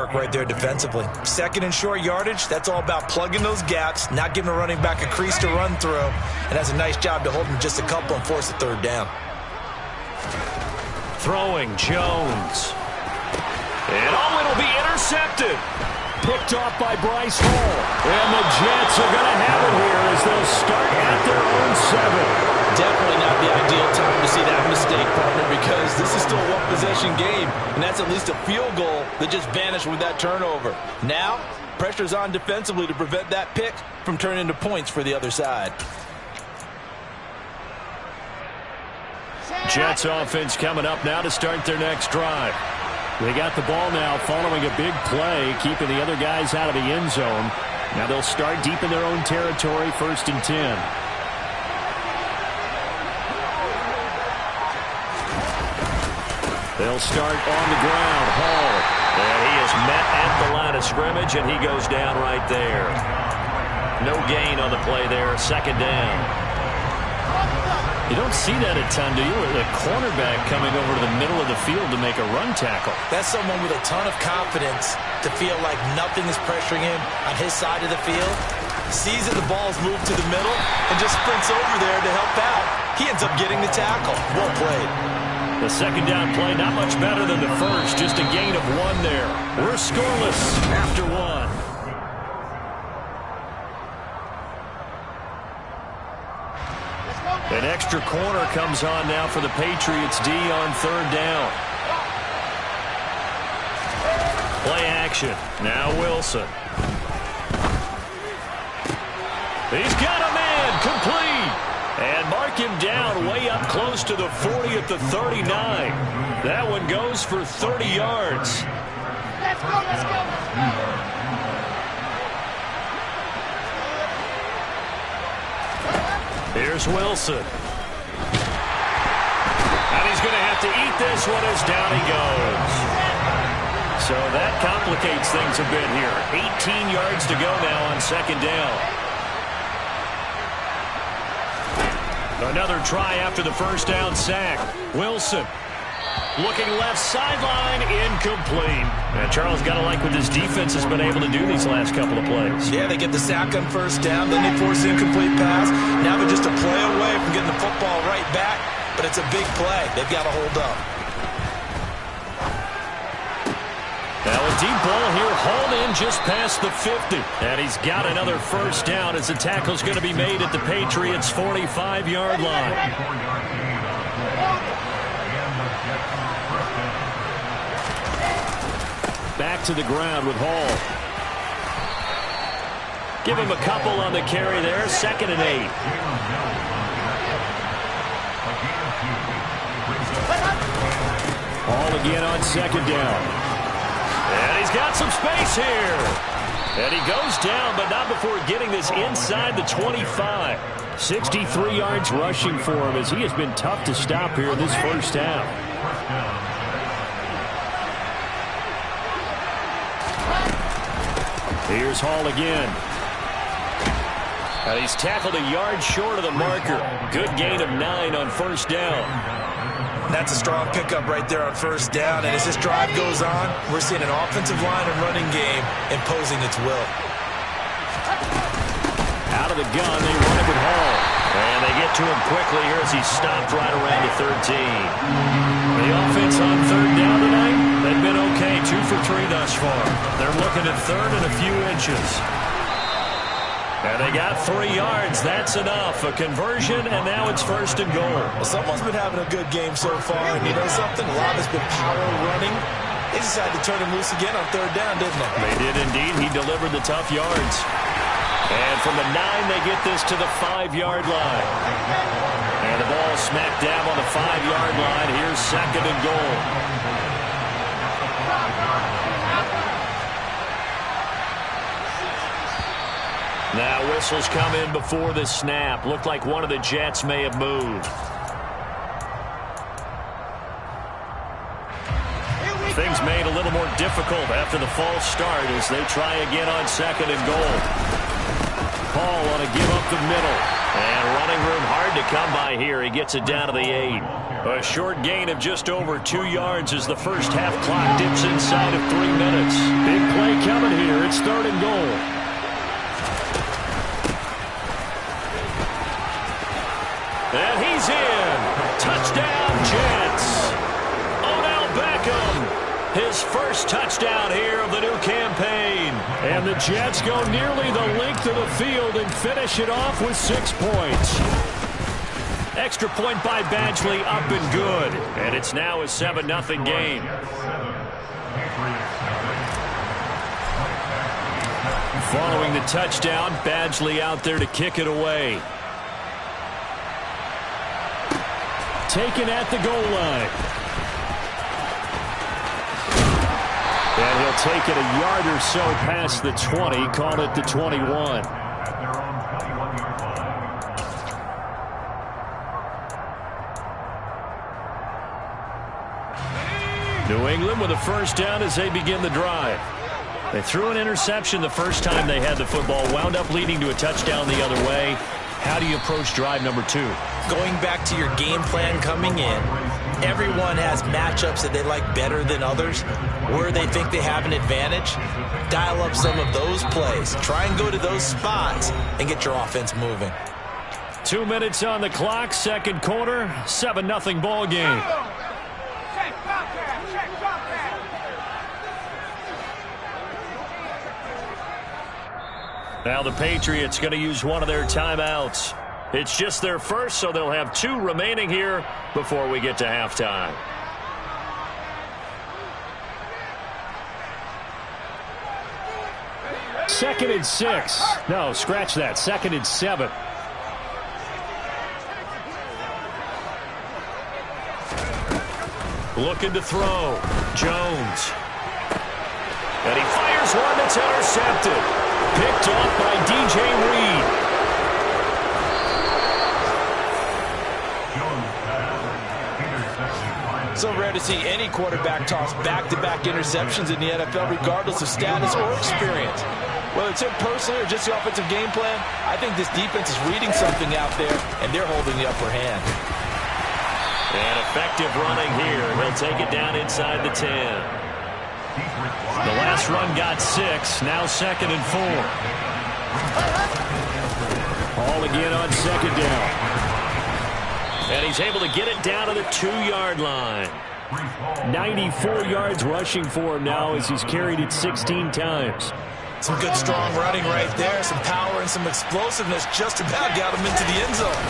work right there defensively. Second and short yardage, that's all about plugging those gaps, not giving a running back a crease to run through, and that's a nice job to hold him just a couple and force a third down. Throwing Jones. And it'll be intercepted. Picked off by Bryce Hall. And the Jets are going to have it here as they'll start at their own 7. Definitely not the ideal time to see that mistake, partner, because this is still a one-possession game, and that's at least a field goal that just vanished with that turnover. Now, pressure's on defensively to prevent that pick from turning into points for the other side. Jets offense coming up now to start their next drive. They got the ball now following a big play, keeping the other guys out of the end zone. Now they'll start deep in their own territory, 1st and 10. They'll start on the ground. Hall. And he is met at the line of scrimmage, and he goes down right there. No gain on the play there. 2nd down. You don't see that a ton, do you? A cornerback coming over to the middle of the field to make a run tackle. That's someone with a ton of confidence to feel like nothing is pressuring him on his side of the field. Sees that the ball's moved to the middle and just sprints over there to help out. He ends up getting the tackle. Well played. The 2nd down play not much better than the first. Just a gain of 1 there. We're scoreless after 1. An extra corner comes on now for the Patriots D on 3rd down. Play action. Now Wilson. He's got a man complete. And mark him down way up close to the 40 at the 39. That one goes for 30 yards. Let's go, let's go. Here's Wilson. And he's going to have to eat this one as down he goes. So that complicates things a bit here. 18 yards to go now on 2nd down. Another try after the 1st down sack. Wilson looking left sideline, incomplete. And Charles got to like what this defense has been able to do these last couple of plays. Yeah, they get the sack on 1st down, then they force an incomplete pass. Now they're just a play away from getting the football right back, but it's a big play. They've got to hold up. Now a deep ball here, hauled in just past the 50. And he's got another 1st down as the tackle's going to be made at the Patriots' 45-yard line. Back to the ground with Hall. Give him a couple on the carry there. 2nd and 8. Hall again on 2nd down. And he's got some space here. And he goes down, but not before getting this inside the 25. 63 yards rushing for him as he has been tough to stop here in this 1st half. Here's Hall again. And he's tackled a yard short of the marker. Good gain of 9 on 1st down. That's a strong pickup right there on 1st down. And as this drive goes on, we're seeing an offensive line and running game imposing its will. Out of the gun, they run it with Hall. And they get to him quickly here as he's stopped right around the 13. The offense on 3rd down tonight, they've been okay. 2 for 3 thus far. They're looking at 3rd and a few inches. And they got 3 yards. That's enough. A conversion, and now it's 1st and goal. Well, someone's been having a good game so far. And you know something? A lot has been power running. They decided to turn him loose again on 3rd down, didn't they? They did indeed. He delivered the tough yards. And from the 9, they get this to the 5-yard line. And the ball smack dab on the 5-yard line. Here's 2nd and goal. Now whistles come in before the snap. Looked like one of the Jets may have moved. Things made a little more difficult after the false start as they try again on 2nd and goal. Paul on a give up the middle. And running room hard to come by here. He gets it down to the 8. A short gain of just over 2 yards as the 1st half clock dips inside of 3 minutes. Big It's 3rd and goal. And he's in. Touchdown, Jets. Odell Beckham, his first touchdown here of the new campaign. And the Jets go nearly the length of the field and finish it off with 6 points. Extra point by Badgley, up and good. And it's now a 7-0 game. Following the touchdown, Badgley out there to kick it away. Taken at the goal line. And he'll take it a yard or so past the 20, call it the 21. New England with a first down as they begin the drive. They threw an interception the first time they had the football, wound up leading to a touchdown the other way. How do you approach drive number 2? Going back to your game plan coming in, everyone has matchups that they like better than others, where they think they have an advantage. Dial up some of those plays. Try and go to those spots and get your offense moving. 2 minutes on the clock, second quarter, 7-0 ball game. Now the Patriots going to use one of their timeouts. It's just their first, so they'll have 2 remaining here before we get to halftime. Second and 6. No, scratch that. 2nd and 7. Looking to throw. Jones. And he fires one that's intercepted. Picked off by DJ Reed. So rare to see any quarterback toss back-to-back interceptions in the NFL, regardless of status or experience. Whether it's him personally or just the offensive game plan, I think this defense is reading something out there, and they're holding the upper hand. And effective running here. He'll take it down inside the 10. The last run got 6. Now 2nd and 4. Ball again on 2nd down. And he's able to get it down to the 2-yard line. 94 yards rushing for him now as he's carried it 16 times. Some good strong running right there. Some power and some explosiveness just about got him into the end zone.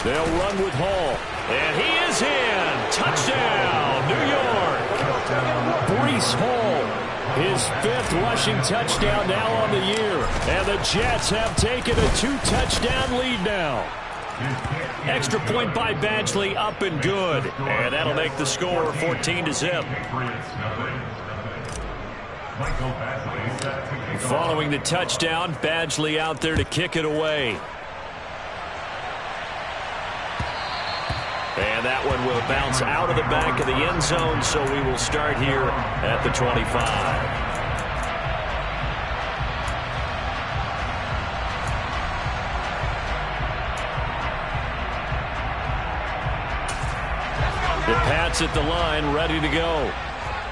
They'll run with Hall. And he is in. Touchdown, New York. Breece Hall, his 5th rushing touchdown now on the year. And the Jets have taken a 2-touchdown lead now. Extra point by Badgley, up and good. And that'll make the score 14-0. Following the touchdown, Badgley out there to kick it away. And that one will bounce out of the back of the end zone, so we will start here at the 25. The Pats at the line, ready to go.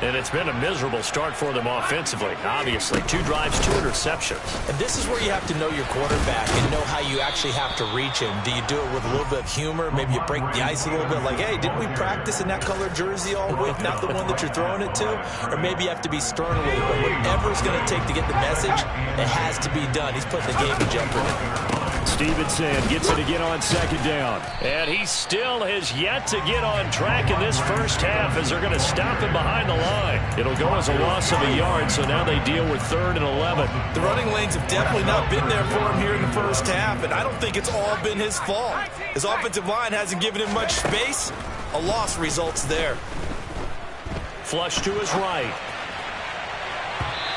And it's been a miserable start for them offensively. Obviously, 2 drives, 2 interceptions. And this is where you have to know your quarterback and know how you actually have to reach him. Do you do it with a little bit of humor? Maybe you break the ice a little bit, like, hey, didn't we practice in that color jersey all week, not the one that you're throwing it to? Or maybe you have to be stern a little bit. Whatever it's going to take to get the message, it has to be done. He's putting the game in jeopardy. Stevenson gets it again on 2nd down. And he still has yet to get on track in this first half as they're going to stop him behind the line. It'll go as a loss of a yard, so now they deal with 3rd and 11. The running lanes have definitely not been there for him here in the first half, and I don't think it's all been his fault. His offensive line hasn't given him much space. A loss results there. Flush to his right.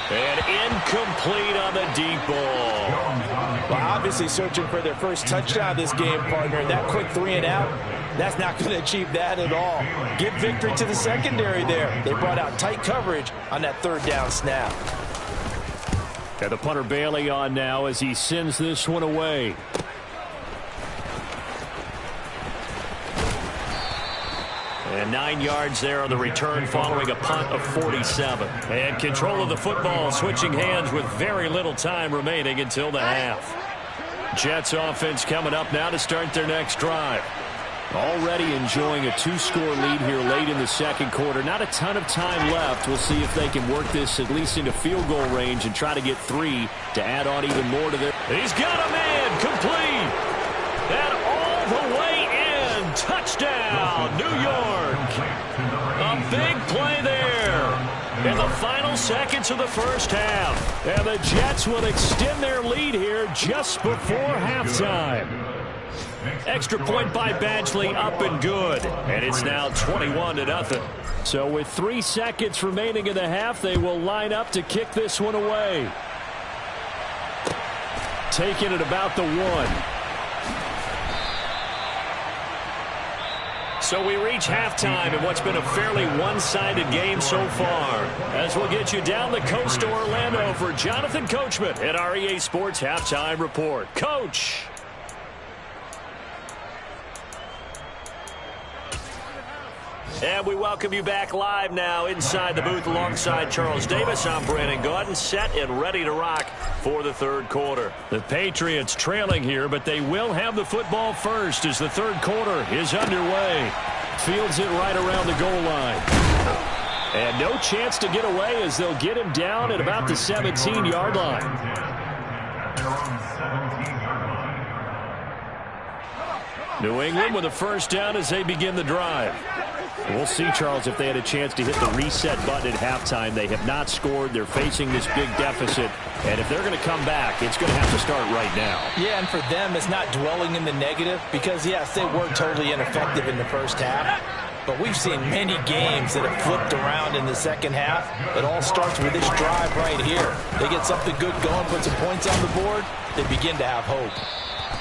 And incomplete on the deep ball. Well, obviously searching for their first touchdown this game, partner. And that quick 3 and out, that's not going to achieve that at all. Give victory to the secondary there. They brought out tight coverage on that 3rd down snap. And the punter Bailey on now as he sends this one And 9 yards there on the return following a punt of 47. And control of the football, switching hands with very little time remaining until the half. Jets offense coming up now to start their next drive. Already enjoying a 2-score lead here late in the second quarter. Not a ton of time left. We'll see if they can work this at least into field goal range and try to get 3 to add on even more to their... He's got a man complete. And all the way in. Touchdown, New York. A big play there. In the final seconds of the first half. And the Jets will extend their lead here just before halftime. Extra point by Badgley up and good. And it's now 21-0. So with 3 seconds remaining in the half, they will line up to kick this one away. Taking it about the 1. So we reach halftime in what's been a fairly one-sided game so far. As we'll get you down the coast to Orlando for Jonathan Coachman at our EA Sports Halftime Report. Coach! And we welcome you back live now inside the booth alongside Charles Davis. I'm Brandon Gaudin, set and ready to rock for the third quarter. The Patriots trailing here, but they will have the football first as the third quarter is underway. Fields it right around the goal line. And no chance to get away as they'll get him down at about the 17-yard line. New England with a first down as they begin the drive. We'll see, Charles, if they had a chance to hit the reset button at halftime. They have not scored. They're facing this big deficit. And if they're going to come back, it's going to have to start right now. Yeah, and for them, it's not dwelling in the negative because, yes, they were totally ineffective in the first half. But we've seen many games that have flipped around in the second half. It all starts with this drive right here. They get something good going, put some points on the board, they begin to have hope.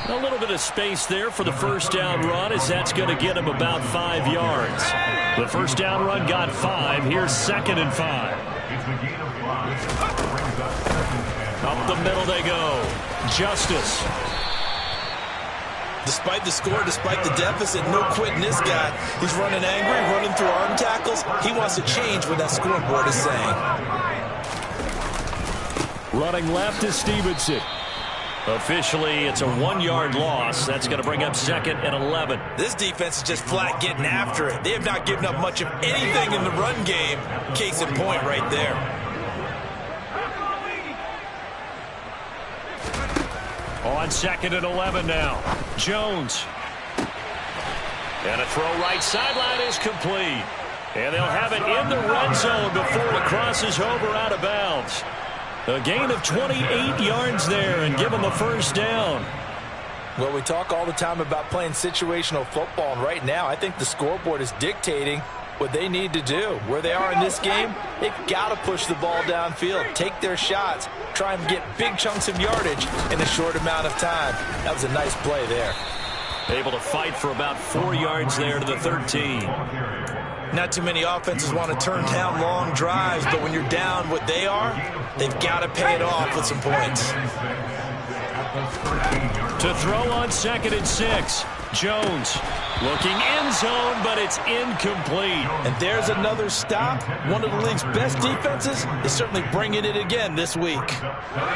A little bit of space there for the first down run as that's going to get him about 5 yards. The first down run got 5. Here's 2nd and 5. Up the middle they go. Justice. Despite the score, despite the deficit, no quitting this guy. He's running angry, running through arm tackles. He wants to change what that scoreboard is saying. Running left is Stevenson. Officially, it's a 1-yard loss. That's going to bring up 2nd and 11. This defense is just flat getting after it. They have not given up much of anything in the run game. Case in point right there. On 2nd and 11 now. Jones. And a throw right sideline is complete. And they'll have it in the red zone before it crosses over out of bounds. A gain of 28 yards there and give them a first down. Well, we talk all the time about playing situational football, and right now I think the scoreboard is dictating what they need to do. Where they are in this game, they've got to push the ball downfield, take their shots, try and get big chunks of yardage in a short amount of time. That was a nice play there. Able to fight for about 4 yards there to the 13. Not too many offenses want to turn down long drives, but when you're down what they are, they've got to pay it off with some points. To throw on 2nd and 6. Jones looking end zone, but it's incomplete. And there's another stop. One of the league's best defenses is certainly bringing it again this week.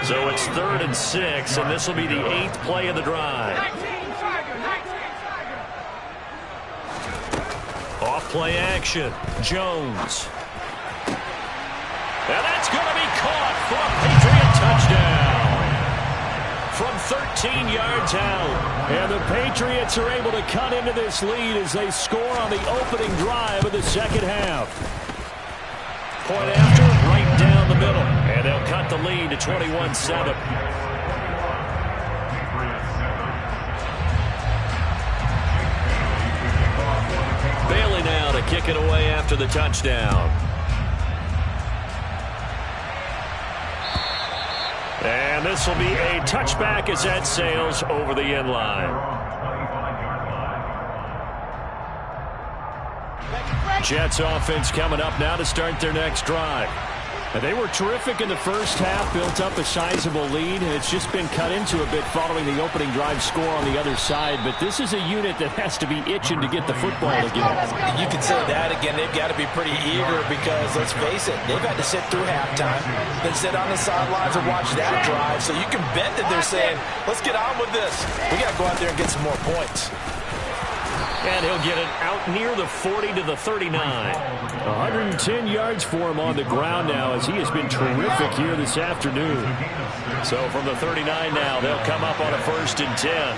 So it's 3rd and 6, and this will be the 8th play of the drive. Off-play action. Jones. And that's going to be caught for a Patriot touchdown. From 13 yards out. And the Patriots are able to cut into this lead as they score on the opening drive of the second half. Point after, right down the middle. And they'll cut the lead to 21-7. Bailey now to kick it away after the touchdown. And this will be a touchback as that sails over the end line. Jets offense coming up now to start their next drive. They were terrific in the first half, built up a sizable lead, and it's just been cut into a bit following the opening drive score on the other side. But this is a unit that has to be itching to get the football again. You can say that again. They've got to be pretty eager because, let's face it, they've had to sit through halftime, then sit on the sidelines and watch that drive. So you can bet that they're saying, let's get on with this. We got to go out there and get some more points. And he'll get it out near the 40 to the 39. 110 yards for him on the ground now as he has been terrific here this afternoon. So from the 39 now, they'll come up on a 1st and 10.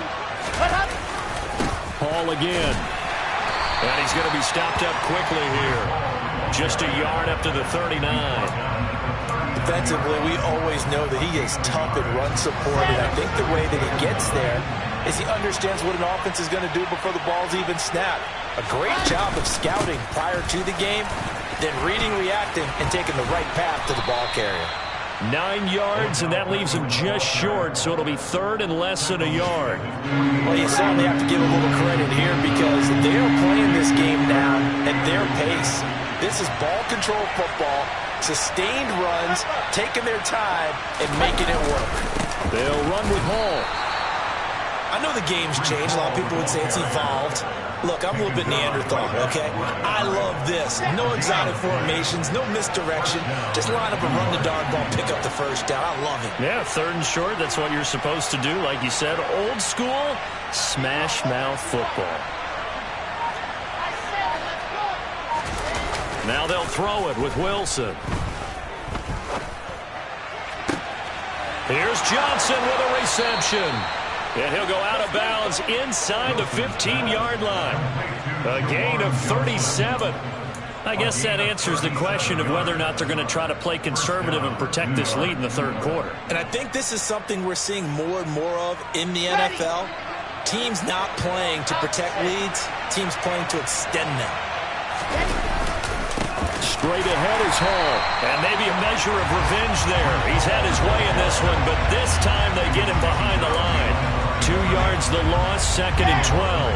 Hall again. And he's going to be stopped up quickly here. Just a yard up to the 39. Defensively, we always know that he is tough and run support, and I think the way that he gets there is he understands what an offense is going to do before the ball's even snapped. A great job of scouting prior to the game, then reading, reacting, and taking the right path to the ball carrier. 9 yards, and that leaves him just short, so it'll be 3rd and less than a yard. Well, you certainly have to give a little credit here because they are playing this game now at their pace. This is ball control football, sustained runs, taking their time, and making it work. They'll run with Hall. I know the game's changed. A lot of people would say it's evolved. Look, I'm a little bit Neanderthal, okay? I love this. No exotic formations, no misdirection. Just line up and run the darn ball, pick up the first down. I love it. Yeah, 3rd and short, that's what you're supposed to do. Like you said, old school, smash mouth football. Now they'll throw it with Wilson. Here's Johnson with a reception. And he'll go out of bounds inside the 15-yard line. A gain of 37. I guess that answers the question of whether or not they're going to try to play conservative and protect this lead in the 3rd quarter. And I think this is something we're seeing more and more of in the NFL. Teams not playing to protect leads, teams playing to extend them. Straight ahead is Hall. And maybe a measure of revenge there. He's had his way in this one, but this time they get him behind the line. 2 yards the loss, 2nd and 12.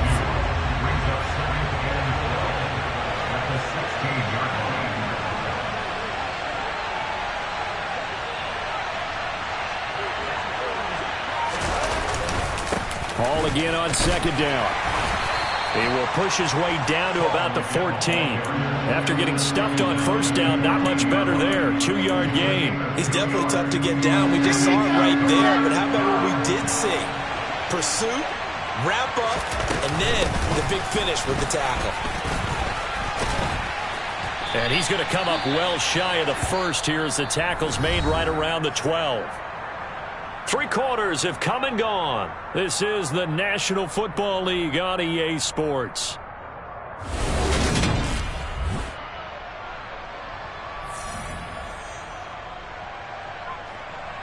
Hall again on 2nd down. He will push his way down to about the 14. After getting stuffed on 1st down, not much better there. 2-yard gain. He's definitely tough to get down. We just saw it right there. But how about what we did see? Pursuit, wrap up, and then the big finish with the tackle. And he's going to come up well shy of the 1st here as the tackle's made right around the 12. 3 quarters have come and gone. This is the National Football League on EA Sports.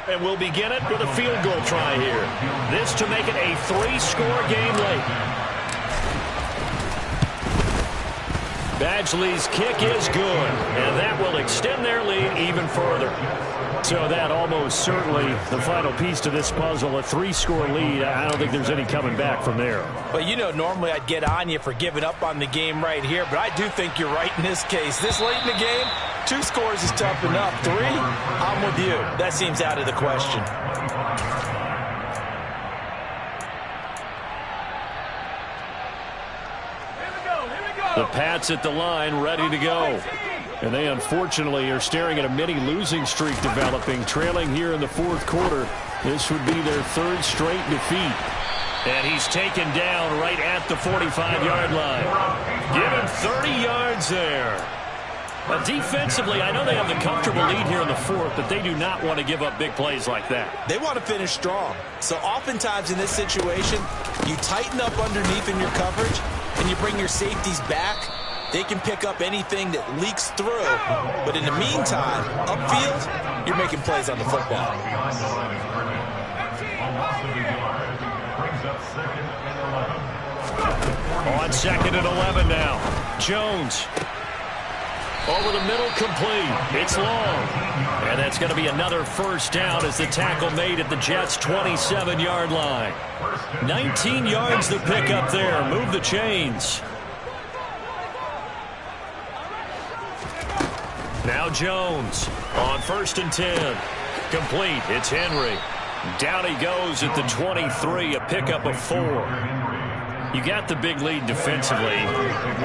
And we'll begin it with a field goal try here. This to make it a 3-score game late. Badgley's kick is good, and that will extend their lead even further. So that almost certainly the final piece to this puzzle, a 3-score lead. I don't think there's any coming back from there. Well, you know, normally I'd get on you for giving up on the game right here, but I do think you're right in this case. This late in the game, 2 scores is tough enough. 3, I'm with you. That seems out of the question. The Pats at the line, ready to go. And they unfortunately are staring at a mini losing streak developing, trailing here in the 4th quarter. This would be their 3rd straight defeat. And he's taken down right at the 45-yard line. Give him 30 yards there. But defensively, I know they have the comfortable lead here in the 4th, but they do not want to give up big plays like that. They want to finish strong. So oftentimes in this situation, you tighten up underneath in your coverage, and you bring your safeties back. They can pick up anything that leaks through. But in the meantime, upfield, you're making plays on the football. On 2nd and 11 now. Jones. Over the middle, complete. It's long. And that's going to be another 1st down as the tackle made at the Jets' 27-yard line. 19 yards to pick up there. Move the chains. Now Jones on 1st and 10. Complete. It's Henry. Down he goes at the 23, a pickup of 4. You got the big lead defensively.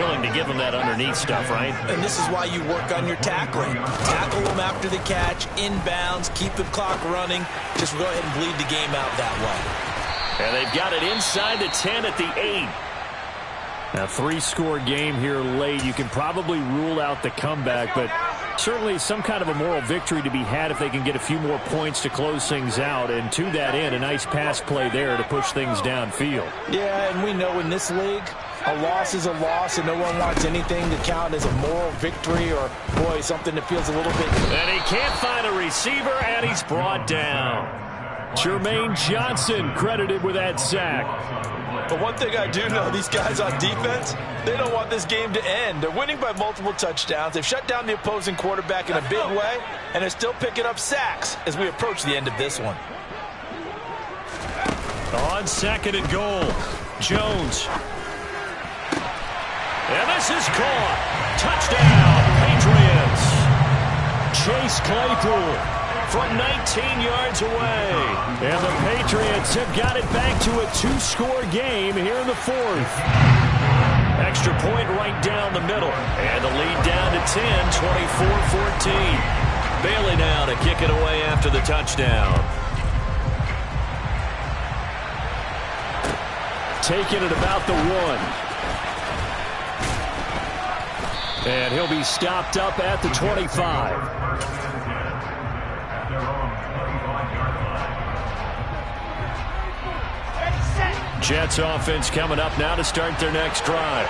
Willing to give him that underneath stuff, right? And this is why you work on your tackling. Tackle them after the catch, inbounds, keep the clock running. Just go ahead and bleed the game out that way. And they've got it inside the 10 at the 8. A 3-score game here late. You can probably rule out the comeback, but certainly some kind of a moral victory to be had if they can get a few more points to close things out. And to that end, a nice pass play there to push things downfield. Yeah, and we know in this league, a loss is a loss, and no one wants anything to count as a moral victory or, boy, something that feels a little bit. And he can't find a receiver, and he's brought down. Jermaine Johnson credited with that sack. But one thing I do know, these guys on defense, they don't want this game to end. They're winning by multiple touchdowns. They've shut down the opposing quarterback in a big way, and they're still picking up sacks as we approach the end of this one. On 2nd and goal, Jones. And this is caught. Touchdown, Patriots. Chase Claypool from 19 yards away. And the Patriots have got it back to a 2-score game here in the 4th. Extra point right down the middle. And the lead down to 10, 24-14. Bailey now to kick it away after the touchdown. Taking it about the 1. And he'll be stopped up at the 25. Jets offense coming up now to start their next drive.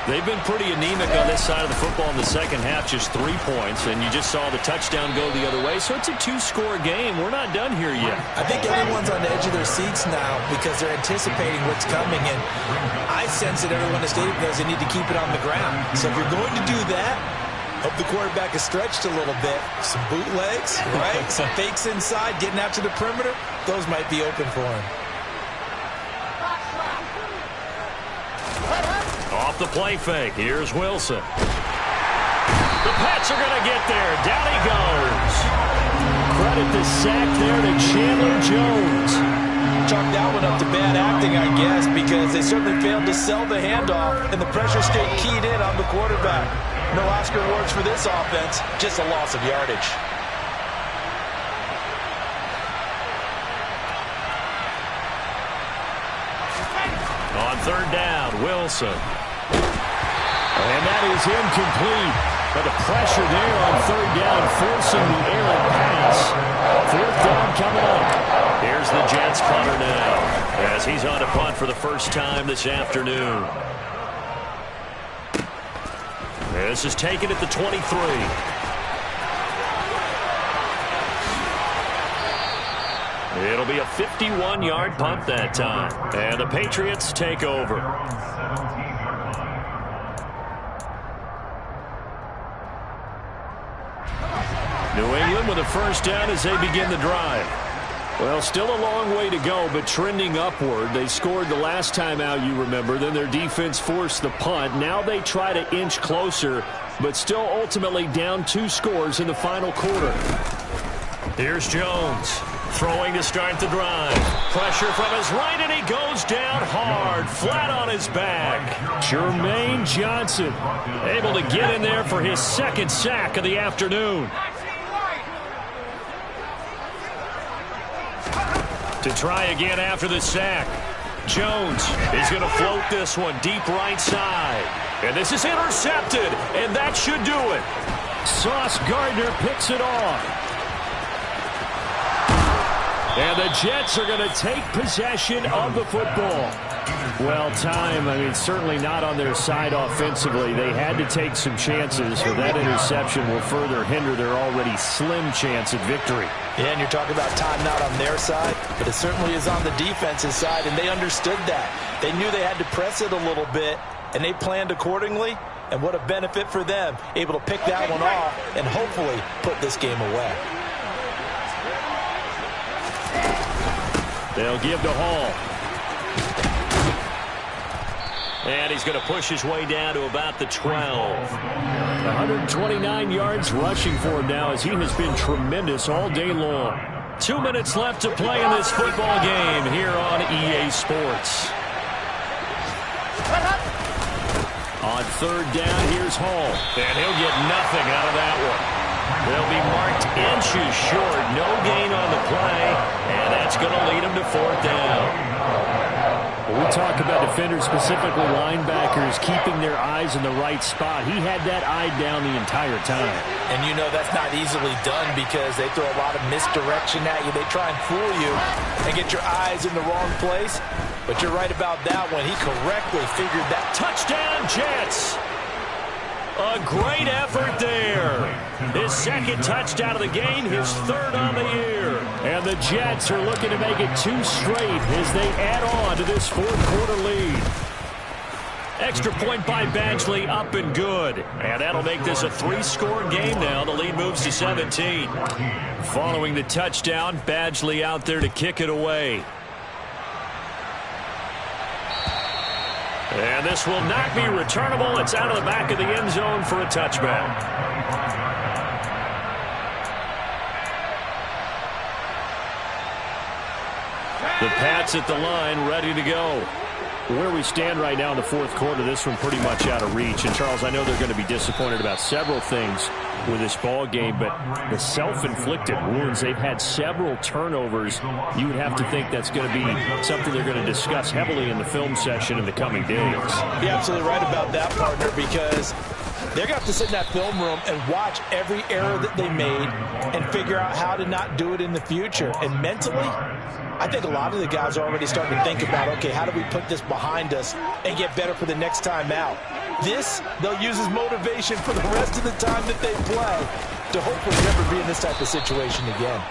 They've been pretty anemic on this side of the football in the second half, just 3 points, and you just saw the touchdown go the other way, so it's a 2-score game. We're not done here yet. I think everyone's on the edge of their seats now because they're anticipating what's coming, and I sense that everyone in the stadium knows they need to keep it on the ground. So if you're going to do that, hope the quarterback is stretched a little bit. Some bootlegs, right? Some fakes inside, getting out to the perimeter. Those might be open for him. Off the play fake, here's Wilson. The Pats are going to get there. Down he goes. Credit the sack there to Chandler Jones. Chalk that one up to bad acting, I guess, because they certainly failed to sell the handoff, and the pressure stayed keyed in on the quarterback. No Oscar awards for this offense, just a loss of yardage. On 3rd down, Wilson. And that is incomplete. But the pressure there on 3rd down, forcing the errant pass. 4th down coming up. Here's the Jets punter now, as he's on a punt for the first time this afternoon. This is taken at the 23. It'll be a 51-yard punt that time. And the Patriots take over. New England with a first down as they begin the drive. Well, still a long way to go, but trending upward. They scored the last time out, you remember. Then their defense forced the punt. Now they try to inch closer, but still ultimately down 2 scores in the final quarter. Here's Jones. Throwing to start the drive. Pressure from his right, and he goes down hard, flat on his back. Jermaine Johnson able to get in there for his 2nd sack of the afternoon. To try again after the sack. Jones is going to float this one deep right side. And this is intercepted, and that should do it. Sauce Gardner picks it off. And the Jets are going to take possession of the football. Well, time, certainly not on their side offensively. They had to take some chances, but that interception will further hinder their already slim chance at victory. Yeah, and you're talking about time not on their side, but it certainly is on the defense's side, and they understood that. They knew they had to press it a little bit, and they planned accordingly, and what a benefit for them, able to pick that one off and hopefully put this game away. They'll give to Hall. And he's going to push his way down to about the 12. 129 yards rushing for him now as he has been tremendous all day long. 2 minutes left to play in this football game here on EA Sports. On third down, here's Hall. And he'll get nothing out of that one. They'll be marked inches short. No gain on the play. And that's going to lead him to fourth down. When we talk about defenders, specifically linebackers, keeping their eyes in the right spot, he had that eye down the entire time. And you know that's not easily done because they throw a lot of misdirection at you. They try and fool you and get your eyes in the wrong place. But you're right about that one. He correctly figured that. Touchdown, Jets! A great effort there. His second touchdown of the game, his third on the year. And the Jets are looking to make it 2 straight as they add on to this fourth-quarter lead. Extra point by Badgley, up and good. And that'll make this a 3-score game now. The lead moves to 17. Following the touchdown, Badgley out there to kick it away. And this will not be returnable. It's out of the back of the end zone for a touchback. The Pats at the line, ready to go. Where we stand right now in the fourth quarter, this one pretty much out of reach. And, Charles, I know they're going to be disappointed about several things with this ball game, but the self-inflicted wounds, they've had several turnovers. You would have to think that's going to be something they're going to discuss heavily in the film session in the coming days. You're absolutely right about that, partner, because they're going to have to sit in that film room and watch every error that they made and figure out how to not do it in the future. And mentally, I think a lot of the guys are already starting to think about, okay, how do we put this behind us and get better for the next time out? This, they'll use as motivation for the rest of the time that they play to hopefully never be in this type of situation again.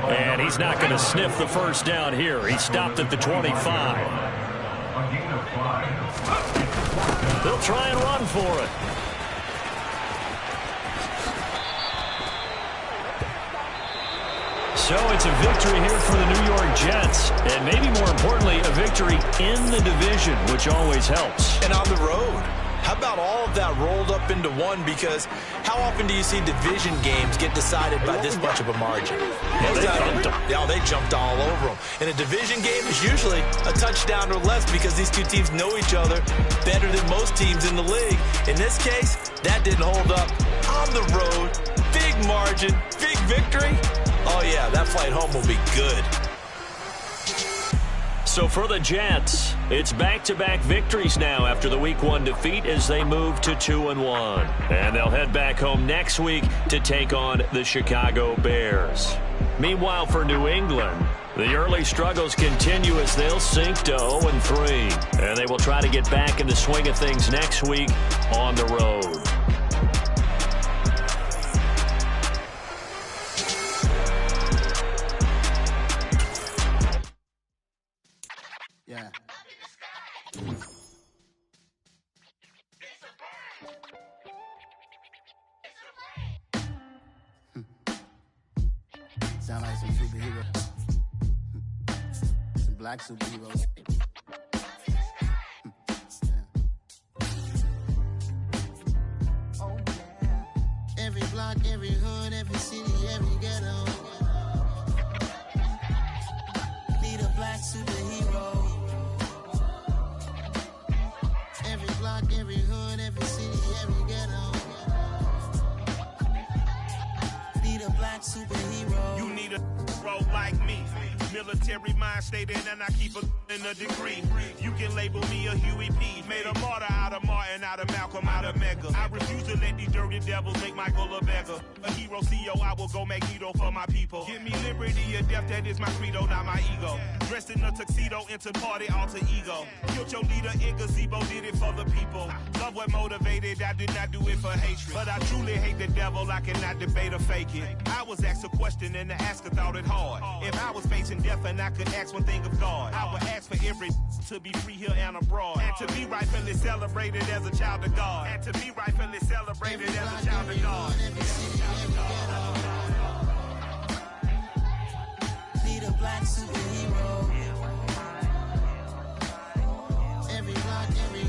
And he's not going to sniff the first down here. He stopped at the 25. They'll try and run for it. So it's a victory here for the New York Jets. And maybe more importantly, a victory in the division, which always helps. And on the road. How about all of that rolled up into one? Because how often do you see division games get decided by this much of a margin? They jumped all over them. And a division game is usually a touchdown or less because these two teams know each other better than most teams in the league. In this case, that didn't hold up. On the road, big margin, big victory. Oh, yeah, that flight home will be good. So for the Jets, it's back-to-back victories now after the Week 1 defeat as they move to 2-1. And they'll head back home next week to take on the Chicago Bears. Meanwhile, for New England, the early struggles continue as they'll sink to 0-3. And they will try to get back in the swing of things next week on the road. Yeah. Sound like some superheroes. Some black superheroes. Oh, yeah. Every block, every hood, every city, every ghetto. Need a black superhero. Every block, every hood, every city, every ghetto. Need a black superhero. You need a bro like me. Military mind stated, and I keep in a degree. You can label me a Huey P. Made a martyr out of Martin, out of Malcolm, out of Mega. I refuse to let these dirty devils make Michael a beggar. A hero CEO, I will go Magneto for my people. Give me liberty or death, that is my credo, not my ego. Dressed in a tuxedo, into party, alter ego. Killed your leader in gazebo, did it for the people. Love what motivated, I did not do it for hatred. But I truly hate the devil, I cannot debate or fake it. I was asked a question and the asker thought it hard. If I was facing death and I could ask one thing of God, I would ask for every to be free here and abroad. And to be rightfully celebrated as a child of God. And to be rightfully celebrated as a child of God. Need a black superhero. Every block, every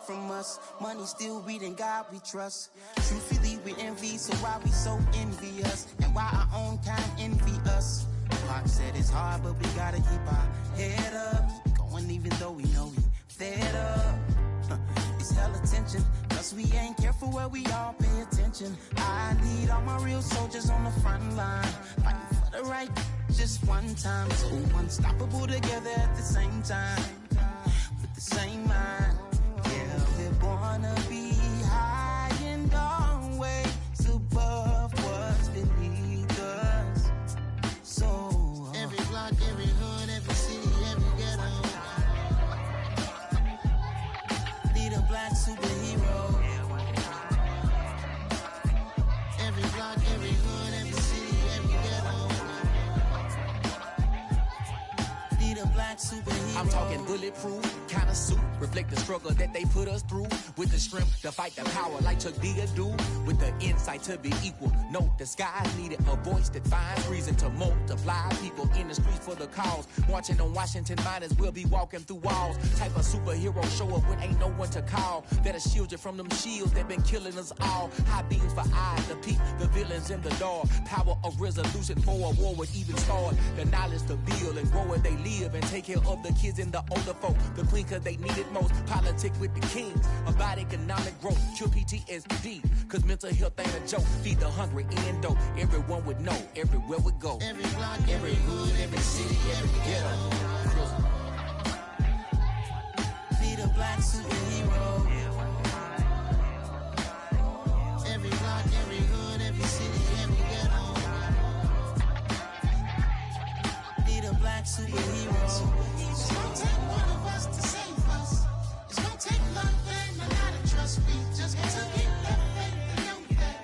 from us. Money still reading God we trust. Truthfully we envy, so why we so envious? And why our own kind envy us? Pac said it's hard, but we gotta keep our head up. Going even though we know we fed up. It's hella tension, cause we ain't careful where we all pay attention. I need all my real soldiers on the front line, fighting for the right just one time. So unstoppable together at the same time, with the same mind. Yeah, we're gonna be high and always above what's beneath us. So every block, every hood, every city, every ghetto need a black superhero. Every block, every hood, every city, every ghetto need a black superhero. I'm talking bulletproof kind of suit, reflect the struggle that they put us through, with the strength to fight the power like Chuck D do, with the insight to be equal. Note the skies needed a voice that finds reason to multiply people in the streets for the cause. Marching on Washington, might as well be walking through walls. Type of superhero show up when ain't no one to call, that'll shield you from them shields that been killing us all. High beams for eyes to peek the villains in the dark. Power of resolution for a war would even start. The knowledge to build and grow where they live and take care of the kids and the older folk. The queen cause they need it most. Politic with the kings about economic growth. Cure PTSD cause mental health ain't a joke. Feed the hungry and dope. Everyone would know everywhere we go. Every block, every hood, every city, every ghetto need a black superhero. Every block, every hood, every city, every ghetto need a black superhero. It's gonna take one of us to save us. It's gonna take love and a lot of trust. We just got to get that faith and know that.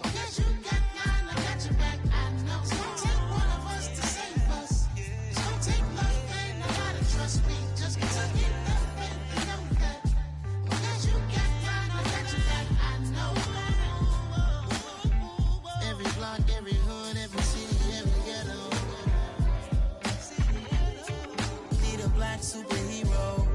Because you got mine, I got your back, I know. It's gonna take one of us to save us. It's gonna take love and a lot of trust. We just got to get that faith and know that. Because you got mine, I got your back, I know. Every block, every hood, every city, every ghetto need a black superhero.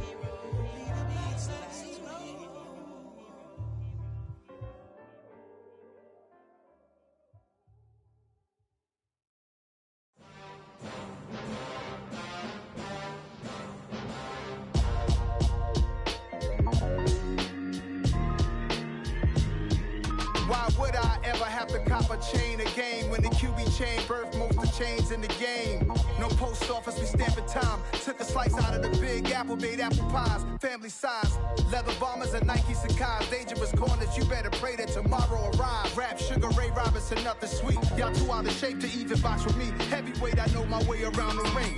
Why would I ever have to cop a chain again when the QB chain birthed most of the chains in the game? No post office, we stamping time. Took a slice out of the big apple, made apple pies, family size. Leather bombers and Nike Sacai's. Dangerous corners, you better pray that tomorrow arrives. Rap, Sugar Ray Robinson, nothing sweet. Y'all too out of shape to even box with me. Heavyweight, I know my way around the ring.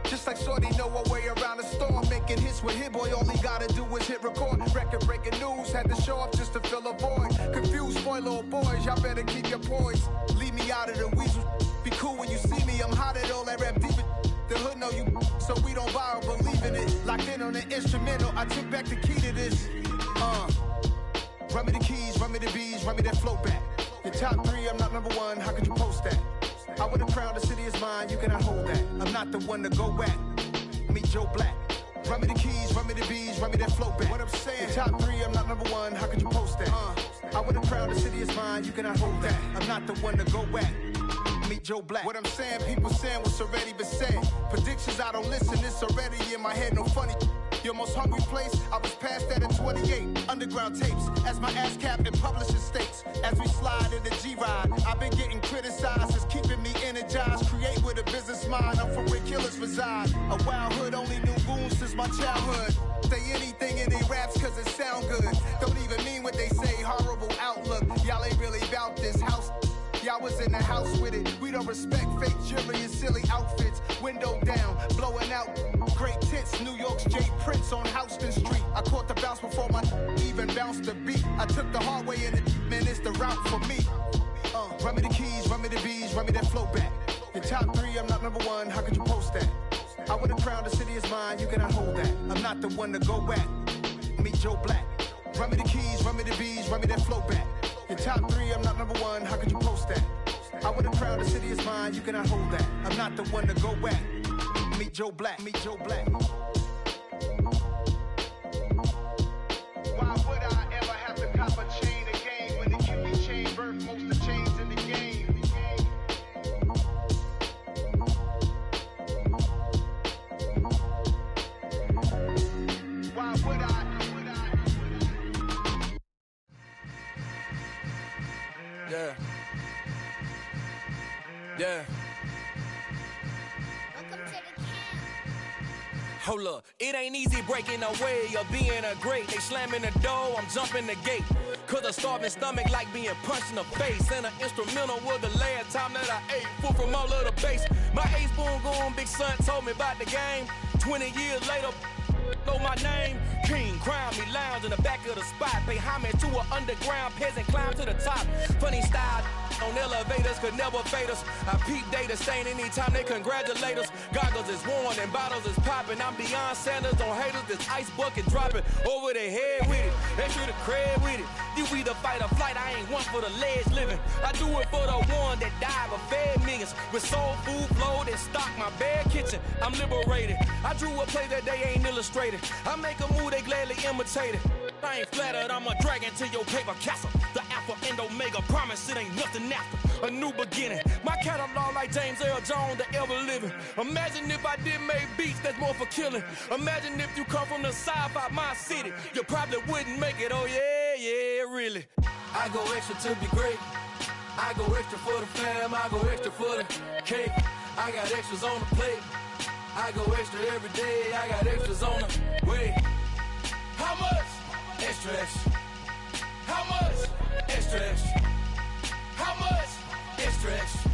Just like Shorty know her way around the storm. Making hits with Hit Boy, all he gotta do is hit record. Record breaking news, had to show up just to fill a void. Confused, spoiled little boys, y'all better keep your poise. Leave me out of the weasel. Be cool when you see me, I'm hot at all that rap deep. The hood know you, so we don't borrow, believe in it. Locked in on the instrumental, I took back the key to this. Run me the keys, run me the bees, run me that flow back. Your top three, I'm not number one, how could you post that? I would have crowned the city is mine, you cannot hold that. I'm not the one to go at. Meet Joe Black. Run me the keys, run me the bees, run me that flow back. What I'm saying, your top three, I'm not number one, how could you post that? I would have crowned the city is mine, you cannot hold that. I'm not the one to go at. Meet Joe Black. What I'm saying, people saying what's already been said. Predictions, I don't listen, it's already in my head, no funny. Your most hungry place, I was past that at 28. Underground tapes, as my ass cap in publishing states. As we slide in the G-Ride, I've been getting criticized, it's keeping me energized. Create with a business mind, I'm from where killers reside. A wild hood, only knew goons since my childhood. Say anything in they raps cause it sound good. Don't even mean what they say, horrible outlook. Y'all ain't really about this house. Y'all was in the house with it. We don't respect fake jewelry and silly outfits. Window down, blowing out. Great tits, New York's J. Prince on Houston Street. I caught the bounce before my even bounced the beat. I took the hard way in it, man, it's the route for me. Run me the keys, run me the bees, run me that flow back. Your top three, I'm not number one, how could you post that? I would have crowned the city is mine, you cannot hold that. I'm not the one to go at. Meet Joe Black. Run me the keys, run me the bees, run me that flow back. Your top three, I'm not number one, how could you post that? I would have crowned the city is mine, you cannot hold that. I'm not the one to go at. Meet Joe Black, meet Joe Black. Yeah. Yeah. Welcome to the camp. Hold up, it ain't easy breaking away or being a great. They slamming the door, I'm jumping the gate. Cause a starving stomach like being punched in the face. And an instrumental was the last time that I ate. Food from all of the bass. My ace boom goon, big son told me about the game. 20 years later, know my name. King, crown me, lounge in the back of the spot. Pay homage to an underground peasant, climb to the top. Funny style on elevators could never fade us. I peep data stain anytime they congratulate us. Goggles is worn and bottles is popping. I'm beyond Sanders on haters, this ice bucket dropping over their head with it. They should have cred with it. You either fight or flight, I ain't one for the ledge living. I do it for the one that died but fed millions. With soul food flowed and stocked my bad kitchen. I'm liberated. I drew a play that they ain't illustrated. I make a move, they gladly imitate it. I ain't flattered, I'm a dragon to your paper castle. The Alpha and Omega, promise it ain't nothing after. A new beginning. My catalog like James Earl Jones, the ever living. Imagine if I did make beats that's more for killing. Imagine if you come from the sci-fi my city. You probably wouldn't make it, oh yeah, really. I go extra to be great. I go extra for the fam, I go extra for the cake. I got extras on the plate. I go extra every day, I got extras on the way. How much? Extra, extra. How much? Extra, extra. How much? Extra, extra.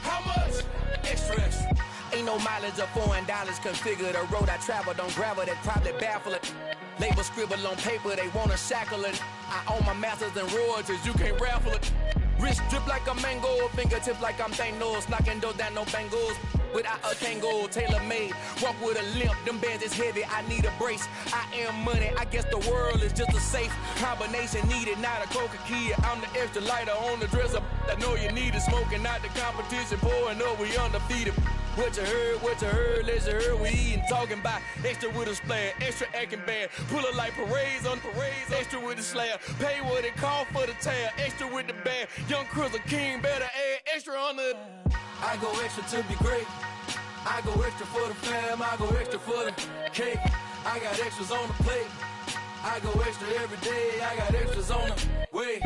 How much? Extra, extra. Ain't no mileage of $4 configure the road I travel. Don't gravel that probably baffle it. Label scribble on paper, they wanna shackle it. I own my masters and royalties, you can't raffle it. Wrist drip like a mango, fingertips like I'm Thanos. Knocking doors down, no bangles. Without a Kango, tailor-made. Walk with a limp, them bands is heavy, I need a brace. I am money, I guess the world is just a safe combination needed, not a coca key. I'm the extra lighter on the dresser. I know you need it, smoking out the competition, pouring up, we undefeated. What you heard, let's hear we eatin', talking about extra with a splash, extra acting bad, pull it like parades on parades, extra with the slab, pay what it cost for the tab, extra with the bag, young Chris a king, better add extra on the. I go extra to be great, I go extra for the fam, I go extra for the cake, I got extras on the plate, I go extra every day, I got extras on the way.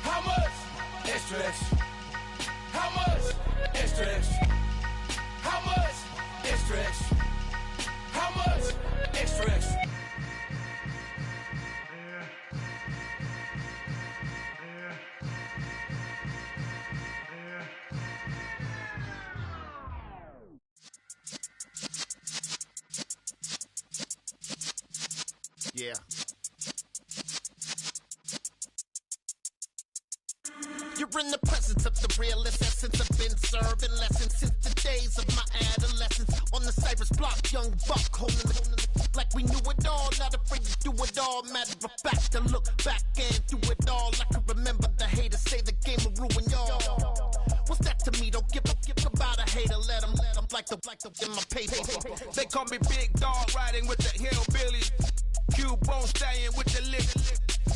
How much? Extra, extra. How much? Extra, extra. How much? Extra, extra. How much? Extra, extra. Yeah. You're in the presence of the realest essence. I've been serving lessons since the days of my adolescence. On the Cypress block, young buck holding it like we knew it all. Not afraid to do it all. Matter of fact, to look back and do it all. I can remember the haters say the game will ruin y'all. What's that to me? Don't give about a hater. Let them like the in my paper. They call me Big Dog, riding with the hillbillies. Cubone staying with the lift.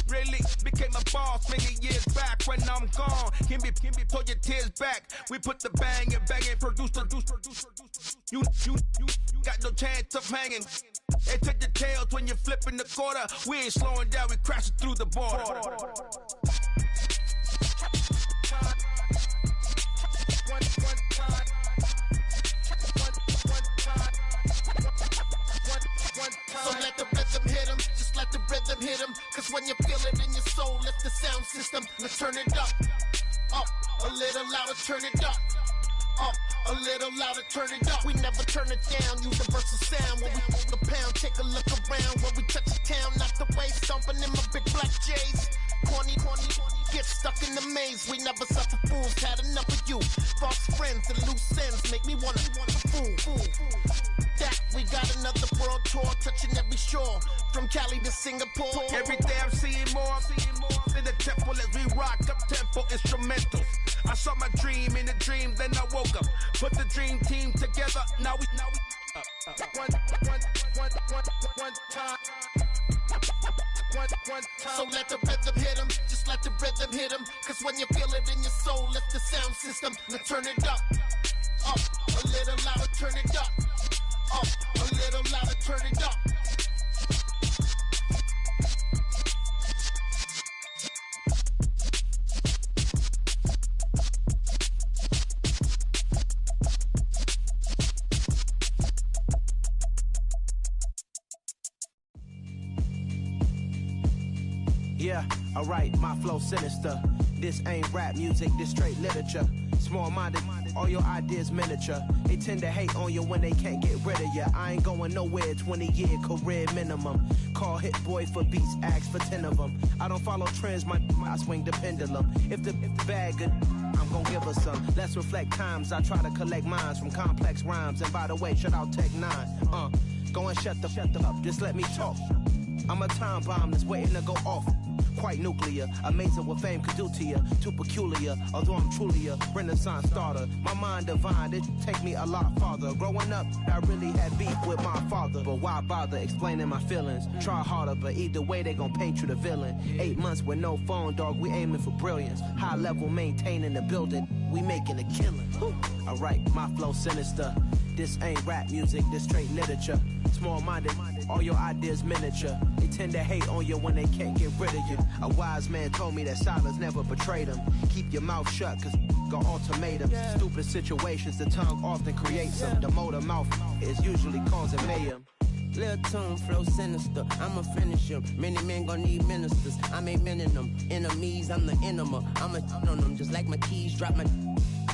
Really became a boss many years back. When I'm gone, can be pull your tears back. We put the bang and produce. You got no chance of hanging. They take your tails when you're flipping the quarter. We ain't slowing down, we crashing through the border. So let the rhythm hit him, just let the rhythm hit him. Cause when you feel it in your soul, lift the sound system. Let's turn it up, a little louder, turn it up. A little louder, turn it up. We never turn it down, universal sound. When we move the pound, take a look around. When we touch the town, not the way, stomping in my big black J's. Corny, get stuck in the maze. We never suffer fools, had enough of you. False friends and loose ends make me wanna fool. That we got another world tour, touching every shore, from Cali to Singapore. Every day I'm seeing more in the temple as we rock up tempo instrumentals. I saw my dream in a dream, then I woke up. Put the dream team together, now we one time. So let the rhythm hit him, just let the rhythm hit him. Cause when you feel it in your soul, lift the sound system. Let's turn it up, a little louder, turn it up. A little louder, turn it up. Yeah, alright, my flow sinister. This ain't rap music, this straight literature. Small-minded, all your ideas miniature. They tend to hate on you when they can't get rid of you. I ain't going nowhere, 20-year career minimum. Call Hit Boy for beats, ask for 10 of them. I don't follow trends, I swing the pendulum. If the bag good, I'm gon' give her some. Let's reflect times, I try to collect minds from complex rhymes. And by the way, shout out Tech 9. Go and shut the up, just let me talk. I'm a time bomb that's waiting to go off. Quite nuclear, amazing what fame could do to you. Too peculiar, although I'm truly a renaissance starter. My mind divine, it take me a lot farther. Growing up, I really had beef with my father. But why bother explaining my feelings? Try harder, but either way they gon' paint you the villain. 8 months with no phone, dog, we aiming for brilliance. High level maintaining the building, we making a killing. Alright, my flow sinister. This ain't rap music, this straight literature. Small-minded, all your ideas miniature. They tend to hate on you when they can't get rid of you. A wise man told me that silence never betrayed him. Keep your mouth shut, cause got ultimatums. Stupid situations, the tongue often creates them. The motor mouth is usually causing mayhem. Lil' tune, flow sinister, I'ma finish him. Many men gon' need ministers, I'm aiming them. Enemies, I'm the enema, I'ma on them. Just like my keys, drop my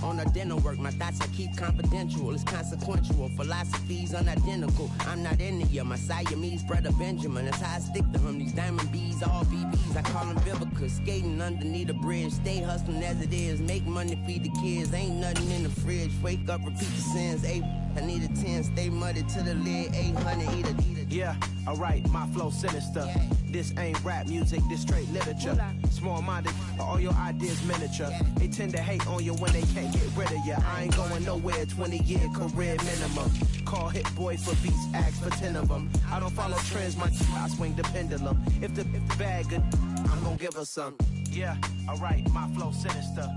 on a dinner work. My thoughts I keep confidential, it's consequential. Philosophies unidentical, I'm not in you. My Siamese brother Benjamin, that's how I stick to him. These diamond bees, all BBs, I call them Vivica. Skating underneath the bridge, stay hustling as it is. Make money, feed the kids, ain't nothing in the fridge. Wake up, repeat the sins, I need a 10, stay muddy to the lid, 800, eat it. Yeah, alright, my flow sinister. This ain't rap music, this straight literature. Small-minded, all your ideas miniature. They tend to hate on you when they can't get rid of you. I ain't going nowhere, 20-year career minimum. Call Hit Boy for beats, ask for 10 of them. I don't follow trends, I swing the pendulum. If the bag good, I'm gon' give her some. Yeah, alright, my flow sinister.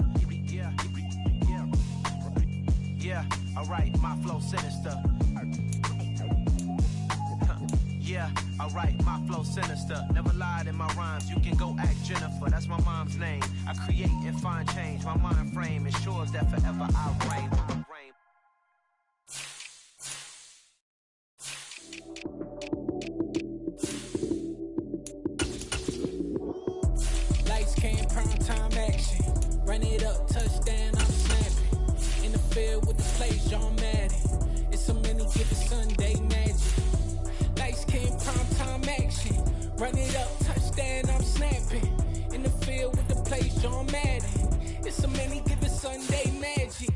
Yeah, alright, my flow sinister. Yeah, alright, my flow sinister. Never lied in my rhymes, you can go ask Jennifer, that's my mom's name. I create and find change, my mind frame ensures that forever I reign. Lights came, prime time action. Run it up, touchdown, I'm snapping. In the field with the plays, John Madden. It's a mini given Sunday magic. Lights came, prime time action. Run it up, touchdown, I'm snapping. In the field with the plays, John Madden. It's a mini given Sunday magic.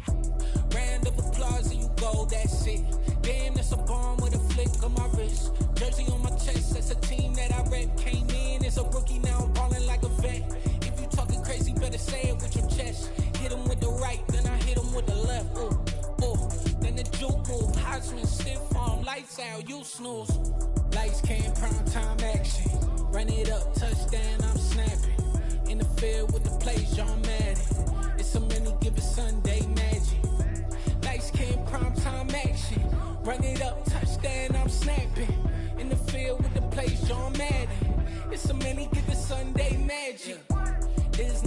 Round of applause and you go, that's it. Damn, that's a bomb with a flick on my wrist. Jersey on my chest, that's a team that I rep. Came in as a rookie, now I'm ballin' like a vet. If you talking crazy, better say it with your chest. Hit him with the right, then I hit him with the left. Then the juke move, Heisman, stiff arm, lights out, you snooze. Lights came, prime time action. Run it up, touchdown, I'm snapping. In the field with the plays, John Madden. It's a mini given Sunday magic. Lights came, prime time action. Run it up, touchdown, I'm snapping. In the field with the plays, John Madden. It's a mini given Sunday magic. There's